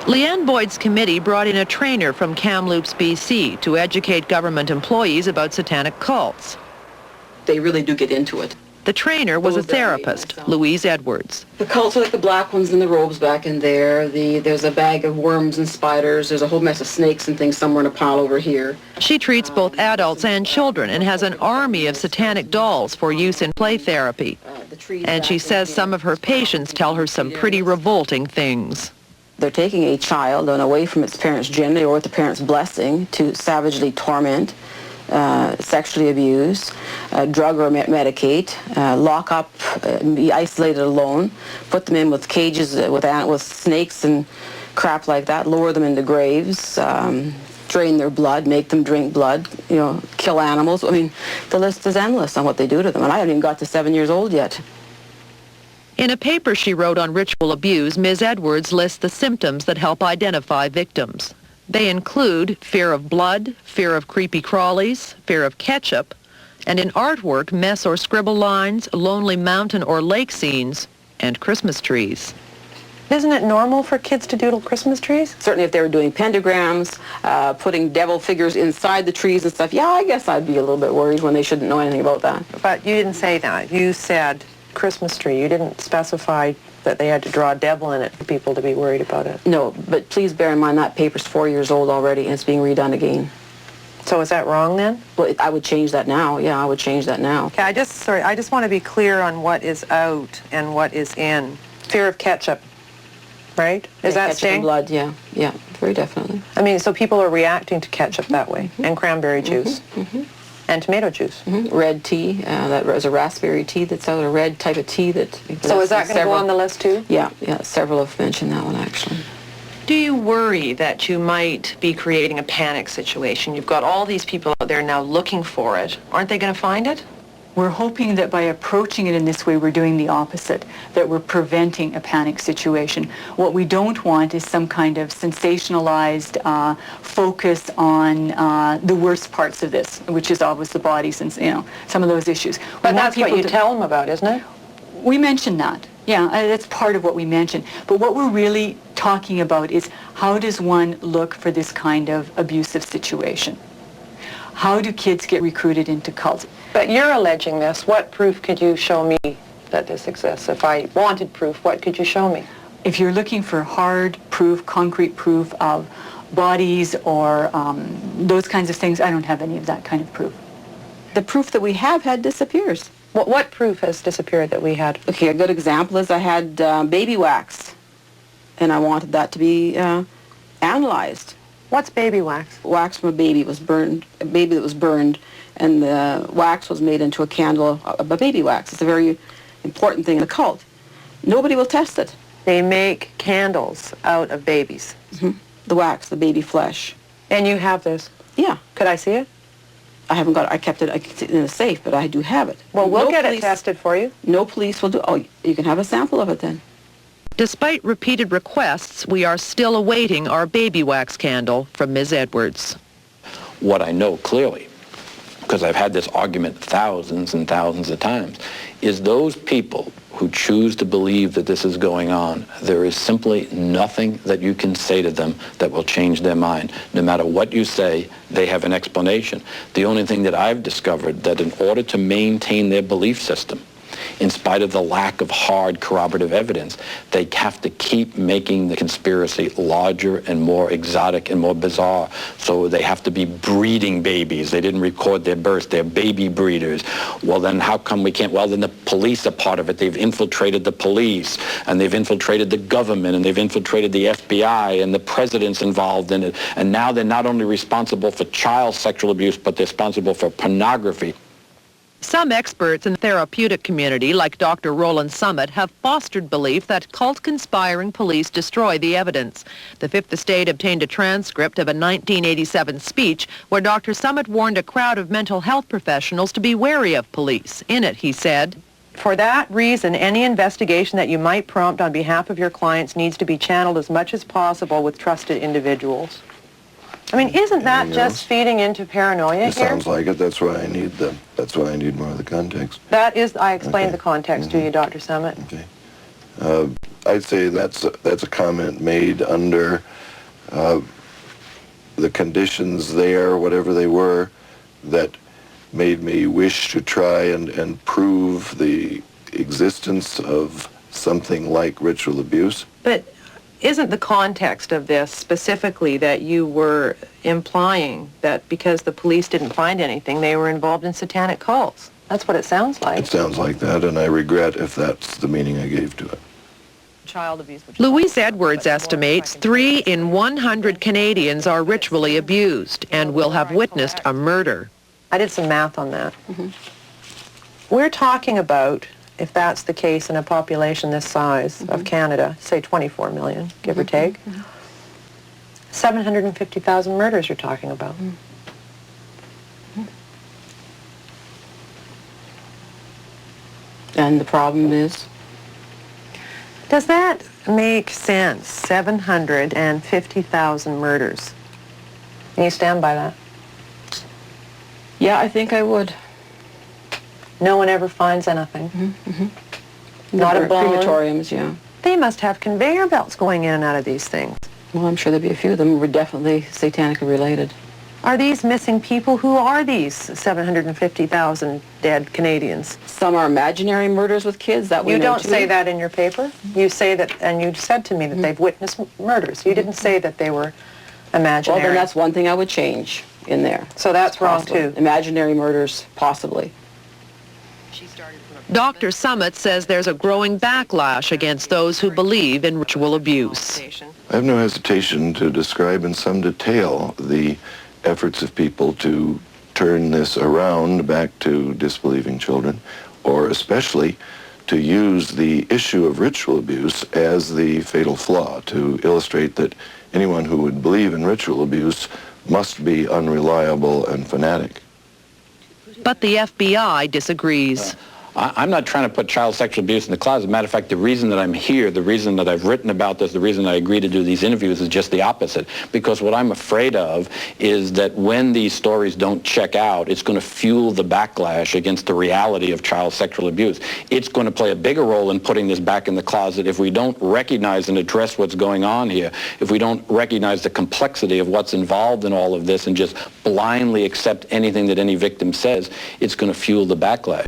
Leanne Boyd's committee brought in a trainer from Kamloops, BC, to educate government employees about satanic cults. They really do get into it. The trainer was a therapist, Louise Edwards. The cults are like the black ones in the robes back in there. There's a bag of worms and spiders. There's a whole mess of snakes and things somewhere in a pile over here. She treats both adults and children and has an army of satanic dolls for use in play therapy. And she says some of her patients tell her some pretty revolting things. They're taking a child away from its parents' gender or with the parents' blessing to savagely torment, sexually abuse, drug or medicate, lock up, be isolated alone, put them in with cages with snakes and crap like that, lower them into graves, drain their blood, make them drink blood, kill animals. I mean, the list is endless on what they do to them, and I haven't even got to 7 years old yet. In a paper she wrote on ritual abuse, Ms. Edwards lists the symptoms that help identify victims. They include fear of blood, fear of creepy crawlies, fear of ketchup, and in artwork, mess or scribble lines, lonely mountain or lake scenes, and Christmas trees. Isn't it normal for kids to doodle Christmas trees? Certainly if they were doing pentagrams, putting devil figures inside the trees and stuff, yeah, I guess I'd be a little bit worried when they shouldn't know anything about that. But you didn't say that. You said Christmas tree. You didn't specify that they had to draw a devil in it for people to be worried about it. No, but please bear in mind that paper's 4 years old already and it's being redone again. So is that wrong then? Well, I would change that now. Yeah, I would change that now. Okay, I just want to be clear on what is out and what is in. Fear of ketchup, right? Is that ketchup staying? And blood, yeah, very definitely. I mean, so people are reacting to ketchup that way, and cranberry juice. And tomato juice. Red tea, that is a raspberry tea that's out, a red type of tea that... So is that going to go on the list too? Yeah, several have mentioned that one actually. Do you worry that you might be creating a panic situation? You've got all these people out there now looking for it. Aren't they going to find it? We're hoping that by approaching it in this way, we're doing the opposite, that we're preventing a panic situation. What we don't want is some kind of sensationalized focus on the worst parts of this, which is always the bodies and, some of those issues. But that's what you tell them about, isn't it? We mention that. Yeah, that's part of what we mention. But what we're really talking about is how does one look for this kind of abusive situation? How do kids get recruited into cults? But you're alleging this. What proof could you show me that this exists? If I wanted proof, what could you show me? If you're looking for hard proof, concrete proof of bodies or those kinds of things, I don't have any of that kind of proof. The proof that we have had disappears. What proof has disappeared that we had? Okay, a good example is I had baby wax, and I wanted that to be analyzed. What's baby wax? Wax from a baby was burned, a baby that was burned, and the wax was made into a candle of a baby wax. It's a very important thing in a cult. Nobody will test it. They make candles out of babies. The wax, the baby flesh. And you have this? Yeah. Could I see it? I haven't got it. I kept it in a safe, but I do have it. Well, we'll get it tested for you. No police will do... Oh, you can have a sample of it then. Despite repeated requests, we are still awaiting our baby wax candle from Ms. Edwards. What I know clearly, because I've had this argument thousands and thousands of times, is those people who choose to believe that this is going on, there is simply nothing that you can say to them that will change their mind. No matter what you say, they have an explanation. The only thing that I've discovered that in order to maintain their belief system, in spite of the lack of hard corroborative evidence, they have to keep making the conspiracy larger and more exotic and more bizarre. So they have to be breeding babies. They didn't record their births. They're baby breeders. Well, then how come we can't? Well, then the police are part of it. They've infiltrated the police, and they've infiltrated the government, and they've infiltrated the FBI, and the president's involved in it. And now they're not only responsible for child sexual abuse, but they're responsible for pornography. Some experts in the therapeutic community, like Dr. Roland Summit, have fostered belief that cult-conspiring police destroy the evidence. The Fifth Estate obtained a transcript of a 1987 speech where Dr. Summit warned a crowd of mental health professionals to be wary of police. In it, he said, "For that reason, any investigation that you might prompt on behalf of your clients needs to be channeled as much as possible with trusted individuals." I mean, isn't that just feeding into paranoia here? It sounds like it. That's why I need more of the context. That is, I explained the context to you, Dr. Summit. Okay. I'd say that's a comment made under the conditions there, whatever they were, that made me wish to try and prove the existence of something like ritual abuse. But isn't the context of this specifically that you were implying that because the police didn't find anything, they were involved in satanic cults? That's what it sounds like. It sounds like that, and I regret if that's the meaning I gave to it. Child abuse. Louise Edwards estimates 3 in 100 Canadians are ritually abused and will have witnessed a murder. I did some math on that. We're talking about, if that's the case in a population this size of Canada, say 24 million, give or take, 750,000 murders you're talking about. And the problem is? Does that make sense? 750,000 murders. Can you stand by that? Yeah, I think I would. No one ever finds anything. Not a bone. Crematoriums, yeah. They must have conveyor belts going in and out of these things. Well, I'm sure there'd be a few of them who were definitely satanically related. Are these missing people? Who are these 750,000 dead Canadians? Some are imaginary murders with kids. That we You know don't too. say that in your paper. You say that, and you said to me that they've witnessed murders. You didn't say that they were imaginary. Well, then that's one thing I would change in there. So that's wrong Possibly. too. Imaginary murders, possibly. Dr. Summit says there's a growing backlash against those who believe in ritual abuse. I have no hesitation to describe in some detail the efforts of people to turn this around back to disbelieving children, or especially to use the issue of ritual abuse as the fatal flaw, to illustrate that anyone who would believe in ritual abuse must be unreliable and fanatic. But the FBI disagrees. I'm not trying to put child sexual abuse in the closet. As a matter of fact, the reason that I'm here, the reason that I've written about this, the reason I agree to do these interviews is just the opposite. Because what I'm afraid of is that when these stories don't check out, it's going to fuel the backlash against the reality of child sexual abuse. It's going to play a bigger role in putting this back in the closet if we don't recognize and address what's going on here, if we don't recognize the complexity of what's involved in all of this and just blindly accept anything that any victim says, it's going to fuel the backlash.